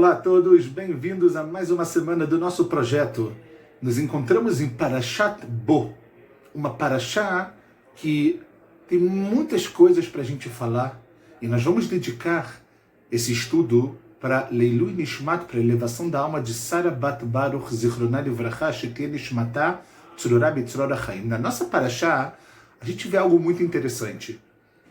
Olá a todos, bem-vindos a mais uma semana do nosso projeto. Nos encontramos em Parashat Bo, uma Parashá que tem muitas coisas para a gente falar e nós vamos dedicar esse estudo para Leilui Nishmat, para a elevação da alma de Sara Bat Baruch Zichronah Livracha Shetia Nishmatá Tzurorah B'Tzorah Chaim. Na nossa Parashá, a gente vê algo muito interessante.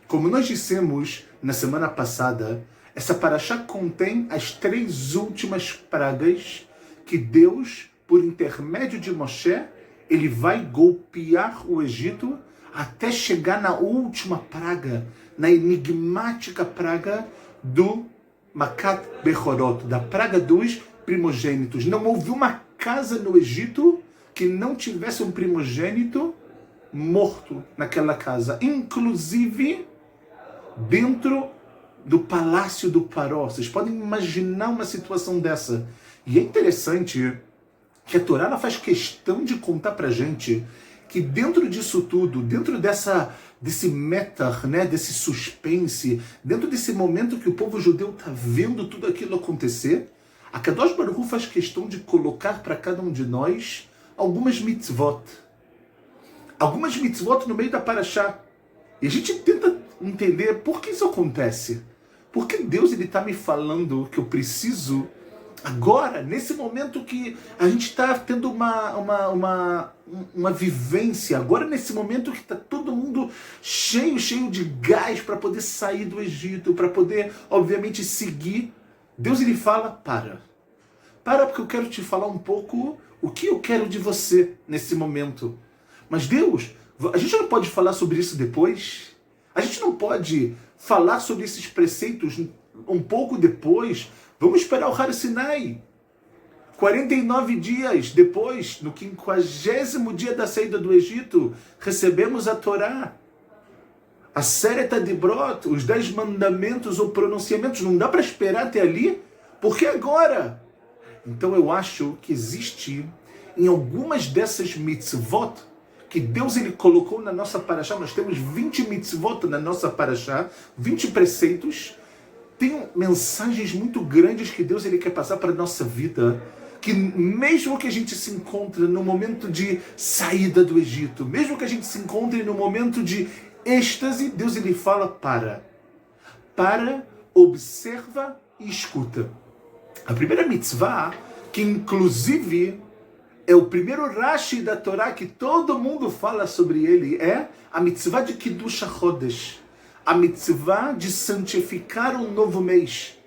Como nós dissemos na semana passada, essa Parashá contém as 3 últimas pragas que Deus, por intermédio de Moshe, ele vai golpear o Egito até chegar na última praga, na enigmática praga do Makat Bechorot, da praga dos primogênitos. Não houve uma casa no Egito que não tivesse um primogênito morto naquela casa, inclusive dentro do palácio do Paró. Vocês podem imaginar uma situação dessa. E é interessante que a Torá ela faz questão de contar pra gente que dentro disso tudo, dentro desse metar, né, desse suspense, dentro desse momento que o povo judeu está vendo tudo aquilo acontecer, a Kadosh Baruch Hu faz questão de colocar para cada um de nós algumas mitzvot. Algumas mitzvot no meio da Parashá. E a gente tenta entender por que isso acontece. Por que Deus está me falando que eu preciso, agora, nesse momento que a gente está tendo uma vivência, agora nesse momento que está todo mundo cheio de gás para poder sair do Egito, para poder, obviamente, seguir, Deus ele fala, para porque eu quero te falar um pouco o que eu quero de você nesse momento. Mas Deus, a gente não pode falar sobre isso depois? A gente não pode falar sobre esses preceitos um pouco depois? Vamos esperar o Har Sinai. 49 dias depois, no 50º dia da saída do Egito, recebemos a Torá. A Sereta de Brot, os 10 mandamentos ou pronunciamentos. Não dá para esperar até ali? Por que agora? Então eu acho que existe em algumas dessas mitzvot que Deus ele colocou na nossa Parashá. Nós temos 20 mitzvot na nossa Parashá, 20 preceitos. Tem mensagens muito grandes que Deus ele quer passar para a nossa vida, que mesmo que a gente se encontre no momento de saída do Egito, mesmo que a gente se encontre no momento de êxtase, Deus ele fala para, observa e escuta. A primeira mitzvah, que inclusive é o primeiro Rashi da Torá que todo mundo fala sobre ele, é a mitzvah de Kiddush HaChodesh, a mitzvah de santificar um novo mês.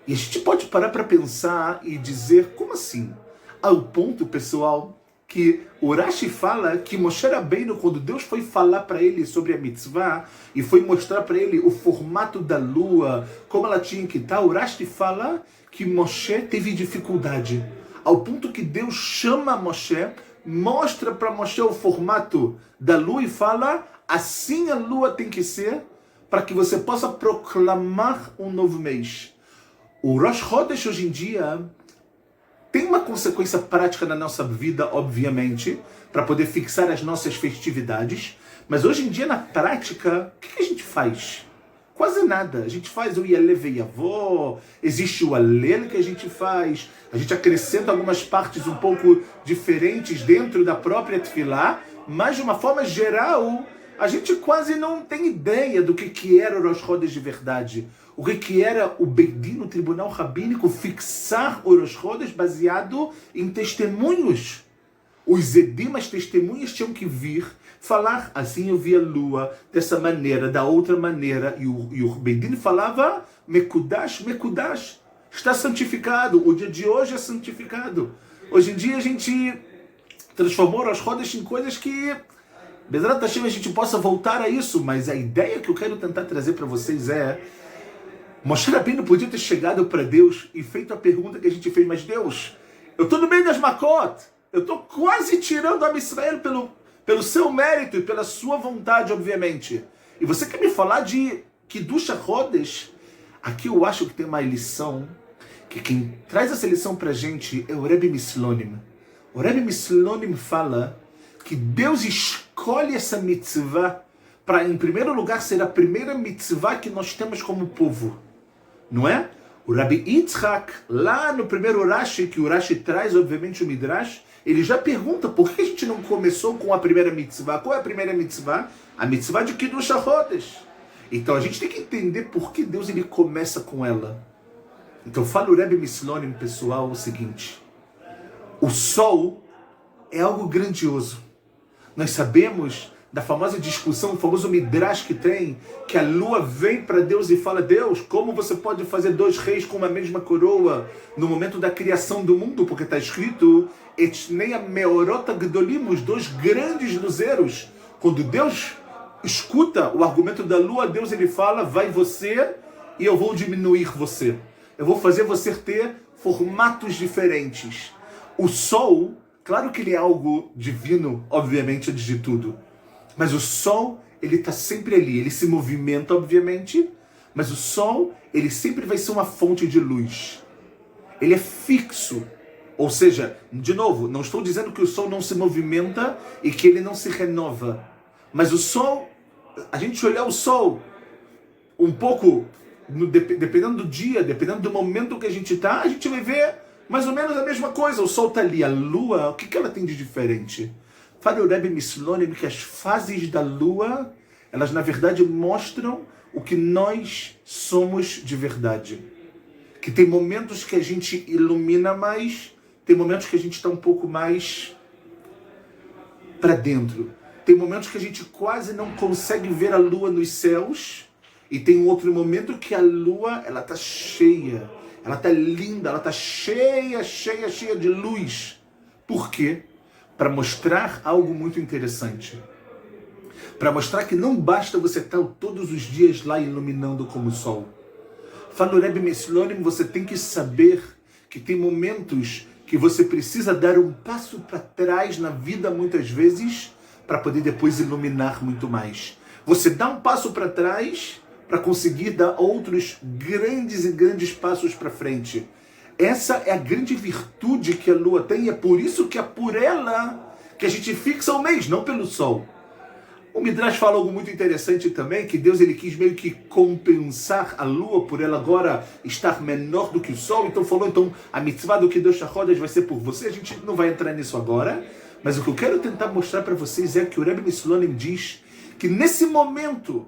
E a gente pode parar para pensar e dizer, como assim? Ao ponto, pessoal, que o Rashi fala que Moshe Rabbeinu, quando Deus foi falar para ele sobre a mitzvah e foi mostrar para ele o formato da lua, como ela tinha que estar, o Rashi fala que Moshe teve dificuldade. Ao ponto que Deus chama Moshe, mostra para Moshe o formato da lua e fala, assim a lua tem que ser, para que você possa proclamar um novo mês. O Rosh Chodesh hoje em dia tem uma consequência prática na nossa vida, obviamente, para poder fixar as nossas festividades, mas hoje em dia, na prática, o que a gente faz? Quase nada. A gente faz o Yalev Yavó, existe o Alel que a gente faz, a gente acrescenta algumas partes um pouco diferentes dentro da própria Tefilá, mas de uma forma geral, a gente quase não tem ideia do que era o Rosh Chodesh de verdade. O que era o Beit Din, o tribunal rabínico, fixar o Rosh Chodesh baseado em testemunhos. Os Edim, as testemunhas, tinham que vir falar, assim eu vi a lua, dessa maneira, da outra maneira. E o Beit Din falava, Mekudash, está santificado. O dia de hoje é santificado. Hoje em dia a gente transformou as rodas em coisas que, Bezerra Hashem, a gente possa voltar a isso. Mas a ideia que eu quero tentar trazer para vocês é, Moshe Rabbeinu podia ter chegado para Deus e feito a pergunta que a gente fez, mas Deus, eu estou no meio das Makot, eu estou quase tirando a Israel pelo seu mérito e pela sua vontade, obviamente. E você quer me falar de Kiddush HaChodesh? Aqui eu acho que tem uma lição, que quem traz essa lição para a gente é o Rebbe Mislonim. O Rebbe Mislonim fala que Deus escolhe essa mitzvah para, em primeiro lugar, ser a primeira mitzvah que nós temos como povo. Não é? O Rabi Yitzhak, lá no primeiro Rashi, que o Rashi traz, obviamente, o Midrash, ele já pergunta por que a gente não começou com a primeira mitzvah. Qual é a primeira mitzvah? A mitzvah de Kiddush HaChodesh. Então a gente tem que entender por que Deus ele começa com ela. Então fala o Rebbe Mislonim, pessoal, o seguinte: o sol é algo grandioso. Nós sabemos da famosa discussão, o famoso Midrash que tem, que a lua vem para Deus e fala: Deus, como você pode fazer dois reis com uma mesma coroa no momento da criação do mundo? Porque está escrito Etnei Meorot Gdolim, os dois grandes luzeiros. Quando Deus escuta o argumento da lua, Deus ele fala: vai você e eu vou diminuir você. Eu vou fazer você ter formatos diferentes. O sol, claro que ele é algo divino, obviamente, antes de tudo. Mas o sol, ele está sempre ali. Ele se movimenta, obviamente. Mas o sol, ele sempre vai ser uma fonte de luz. Ele é fixo. Ou seja, de novo, não estou dizendo que o sol não se movimenta e que ele não se renova. Mas o sol, a gente olhar o sol um pouco, dependendo do dia, dependendo do momento que a gente está, a gente vai ver mais ou menos a mesma coisa. O sol está ali. A lua, o que ela tem de diferente? Fala o Rebbe Mislonim que as fases da lua, elas na verdade mostram o que nós somos de verdade. Que tem momentos que a gente ilumina mais, tem momentos que a gente está um pouco mais para dentro. Tem momentos que a gente quase não consegue ver a lua nos céus, e tem um outro momento que a lua, ela está cheia, ela está linda, ela está cheia de luz. Por quê? Para mostrar algo muito interessante. Para mostrar que não basta você estar todos os dias lá iluminando como o sol. Fala o Rebbe Mislonim, você tem que saber que tem momentos que você precisa dar um passo para trás na vida muitas vezes para poder depois iluminar muito mais. Você dá um passo para trás para conseguir dar outros grandes passos para frente. Essa é a grande virtude que a lua tem, e é por isso que é por ela que a gente fixa o mês, não pelo sol. O Midrash fala algo muito interessante também, que Deus ele quis meio que compensar a lua por ela agora estar menor do que o sol. Então falou, a mitzvah do Kiddush HaChodesh vai ser por você. A gente não vai entrar nisso agora, mas o que eu quero tentar mostrar para vocês é que o Rebbe Mislonim diz que nesse momento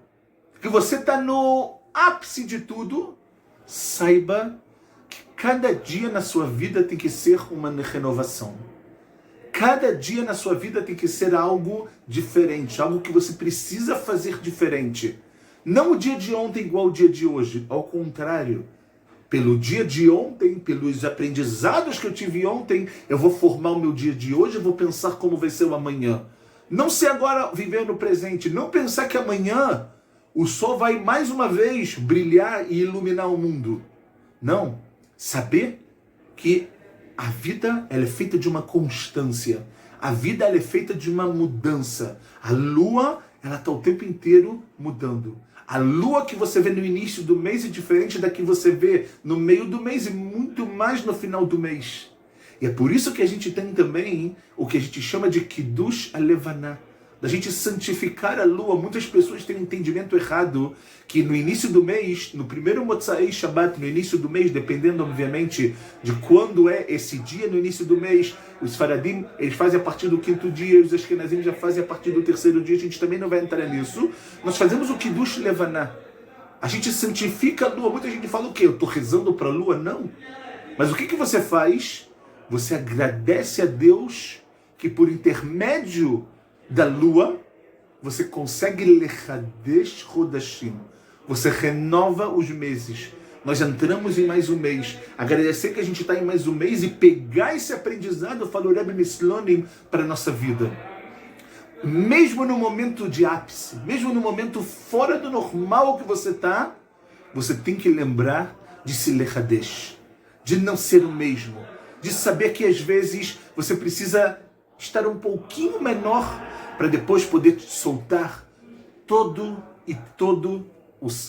que você está no ápice de tudo, saiba que cada dia na sua vida tem que ser uma renovação. Cada dia na sua vida tem que ser algo diferente, algo que você precisa fazer diferente. Não o dia de ontem igual ao dia de hoje, ao contrário. Pelo dia de ontem, pelos aprendizados que eu tive ontem, eu vou formar o meu dia de hoje, eu vou pensar como vai ser o amanhã. Não ser agora viver no presente, não pensar que amanhã o sol vai mais uma vez brilhar e iluminar o mundo. Não. Saber que a vida ela é feita de uma constância. A vida ela é feita de uma mudança. A lua ela está o tempo inteiro mudando. A lua que você vê no início do mês é diferente da que você vê no meio do mês e muito mais no final do mês. E é por isso que a gente tem também o que a gente chama de Kiddush HaLevaná, da gente santificar a lua. Muitas pessoas têm um entendimento errado que no início do mês, no primeiro Motzai Shabbat, no início do mês, dependendo obviamente de quando é esse dia no início do mês, os Faradim, eles fazem a partir do quinto dia, os Ashkenazim já fazem a partir do terceiro dia, a gente também não vai entrar nisso. Nós fazemos o Kiddush Levaná. A gente santifica a lua. Muita gente fala o quê? Eu estou rezando para a lua? Não. Mas o que você faz? Você agradece a Deus que por intermédio da lua, você consegue lechadesh rodashim. Você renova os meses. Nós entramos em mais um mês. Agradecer que a gente está em mais um mês e pegar esse aprendizado, falou o Rebbe Mislonim, para a nossa vida. Mesmo no momento de ápice, mesmo no momento fora do normal que você está, você tem que lembrar de se lechadesh, de não ser o mesmo, de saber que às vezes você precisa estar um pouquinho menor para depois poder soltar todo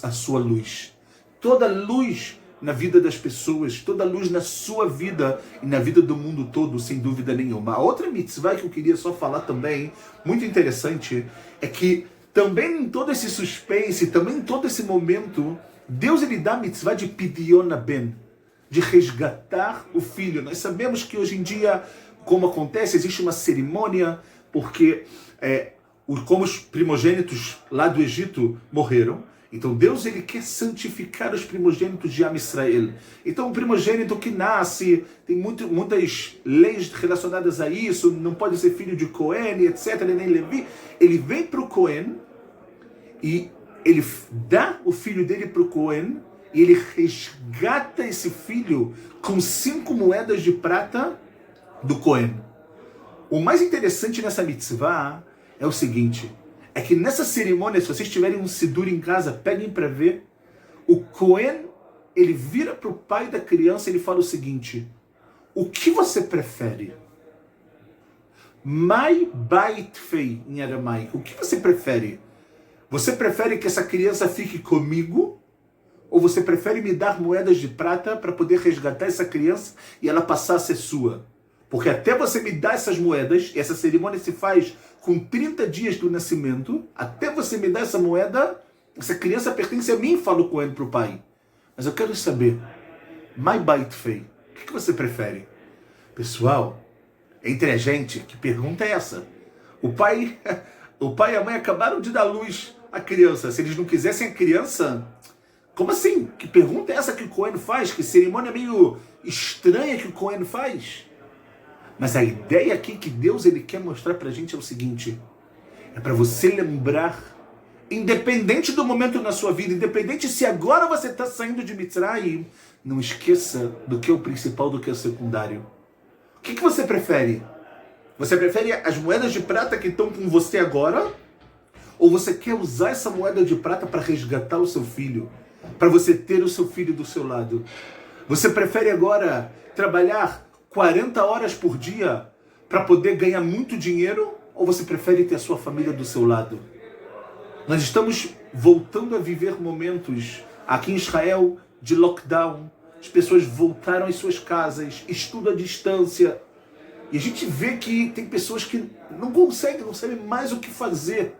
a sua luz. Toda luz na vida das pessoas, toda luz na sua vida e na vida do mundo todo, sem dúvida nenhuma. A outra mitzvah que eu queria só falar também, muito interessante, é que também em todo esse suspense, também em todo esse momento, Deus ele dá a mitzvah de pidyon ben, de resgatar o filho. Nós sabemos que hoje em dia, como acontece, existe uma cerimônia, porque como os primogênitos lá do Egito morreram, então Deus ele quer santificar os primogênitos de Am Israel. Então o primogênito que nasce, tem muitas leis relacionadas a isso, não pode ser filho de Cohen, etc, nem Levi. Ele vem para o Cohen e ele dá o filho dele para o Cohen e ele resgata esse filho com 5 moedas de prata do Cohen. O mais interessante nessa mitzvah é o seguinte, é que nessa cerimônia, se vocês tiverem um sidur em casa, peguem para ver, o Cohen, ele vira para o pai da criança e ele fala o seguinte, o que você prefere? Mai bait fei, em aramaico, o que você prefere? Você prefere que essa criança fique comigo? Ou você prefere me dar moedas de prata para poder resgatar essa criança e ela passar a ser sua? Porque até você me dar essas moedas, essa cerimônia se faz com 30 dias do nascimento, até você me dar essa moeda, essa criança pertence a mim, fala o Cohen para o pai. Mas eu quero saber, my bait fei, o que você prefere? Pessoal, entre a gente, que pergunta é essa? O pai e a mãe acabaram de dar luz à criança. Se eles não quisessem a criança, como assim? Que pergunta é essa que o Cohen faz? Que cerimônia meio estranha que o Cohen faz? Mas a ideia aqui que Deus ele quer mostrar pra gente é o seguinte, é para você lembrar, independente do momento na sua vida, independente se agora você está saindo de Mitzrayim, não esqueça do que é o principal, do que é o secundário. O que você prefere? Você prefere as moedas de prata que estão com você agora? Ou você quer usar essa moeda de prata para resgatar o seu filho? Para você ter o seu filho do seu lado? Você prefere agora trabalhar 40 horas por dia para poder ganhar muito dinheiro? Ou você prefere ter a sua família do seu lado? Nós estamos voltando a viver momentos aqui em Israel de lockdown. As pessoas voltaram às suas casas, estudo à distância. E a gente vê que tem pessoas que não conseguem, não sabem mais o que fazer.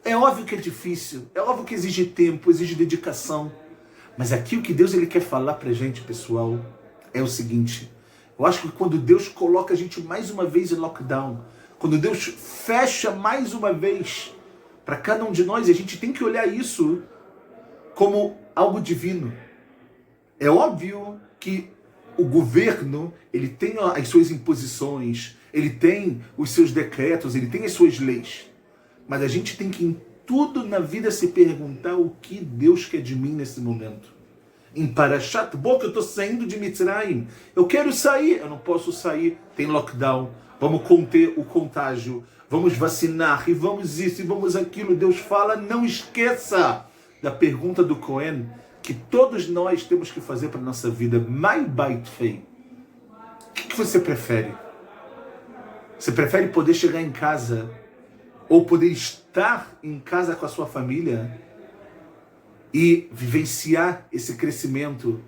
É óbvio que é difícil, é óbvio que exige tempo, exige dedicação. Mas aqui o que Deus ele quer falar pra gente, pessoal, é o seguinte. Eu acho que quando Deus coloca a gente mais uma vez em lockdown, quando Deus fecha mais uma vez para cada um de nós, a gente tem que olhar isso como algo divino. É óbvio que o governo, ele tem as suas imposições, ele tem os seus decretos, ele tem as suas leis. Mas a gente tem que em tudo na vida se perguntar o que Deus quer de mim nesse momento. Em Parashat Bo, que eu estou saindo de Mitzrayim. Eu quero sair, eu não posso sair, tem lockdown. Vamos conter o contágio, vamos vacinar, e vamos isso, e vamos aquilo. Deus fala, não esqueça da pergunta do Cohen, que todos nós temos que fazer para a nossa vida. My bait fei. O que você prefere? Você prefere poder chegar em casa, ou poder estar em casa com a sua família, e vivenciar esse crescimento?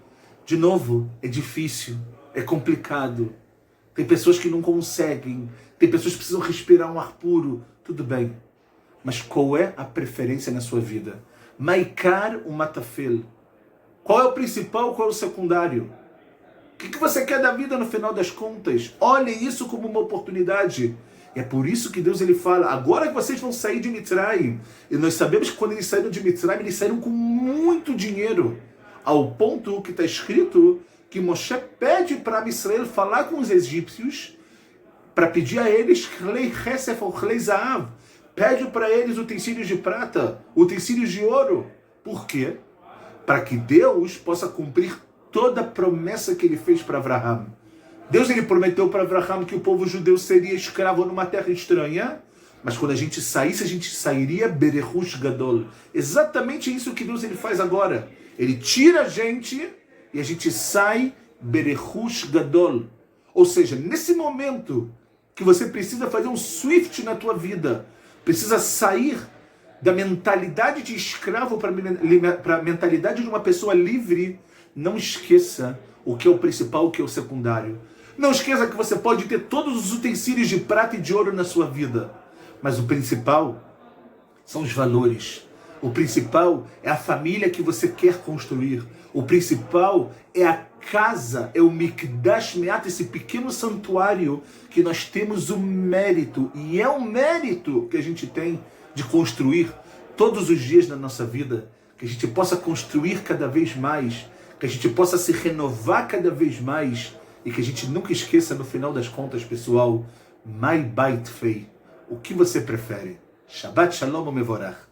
De novo, é difícil, é complicado. Tem pessoas que não conseguem, tem pessoas que precisam respirar um ar puro. Tudo bem. Mas qual é a preferência na sua vida? Maikar o matafel. Qual é o principal, qual é o secundário? O que você quer da vida no final das contas? Olhe isso como uma oportunidade. E é por isso que Deus ele fala, agora que vocês vão sair de Mitzrayim, e nós sabemos que quando eles saíram de Mitzrayim, eles saíram com muito dinheiro, ao ponto que está escrito que Moshe pede para Israel falar com os egípcios, para pedir a eles, pede para eles utensílios de prata, utensílios de ouro. Por quê? Para que Deus possa cumprir toda a promessa que ele fez para Abraham. Deus ele prometeu para Abraham que o povo judeu seria escravo numa terra estranha, mas quando a gente saísse, a gente sairia Berechush Gadol. Exatamente isso que Deus ele faz agora. Ele tira a gente e a gente sai Berechush Gadol. Ou seja, nesse momento que você precisa fazer um swift na tua vida, precisa sair da mentalidade de escravo para a mentalidade de uma pessoa livre, não esqueça o que é o principal, o que é o secundário. Não esqueça que você pode ter todos os utensílios de prata e de ouro na sua vida, mas o principal são os valores. O principal é a família que você quer construir. O principal é a casa, é o Mikdash Me'at, esse pequeno santuário que nós temos o mérito, e é um mérito que a gente tem de construir todos os dias na nossa vida, que a gente possa construir cada vez mais, que a gente possa se renovar cada vez mais, e que a gente nunca esqueça, no final das contas, pessoal, Mai Bait Fei, o que você prefere? Shabbat Shalom Mevorach.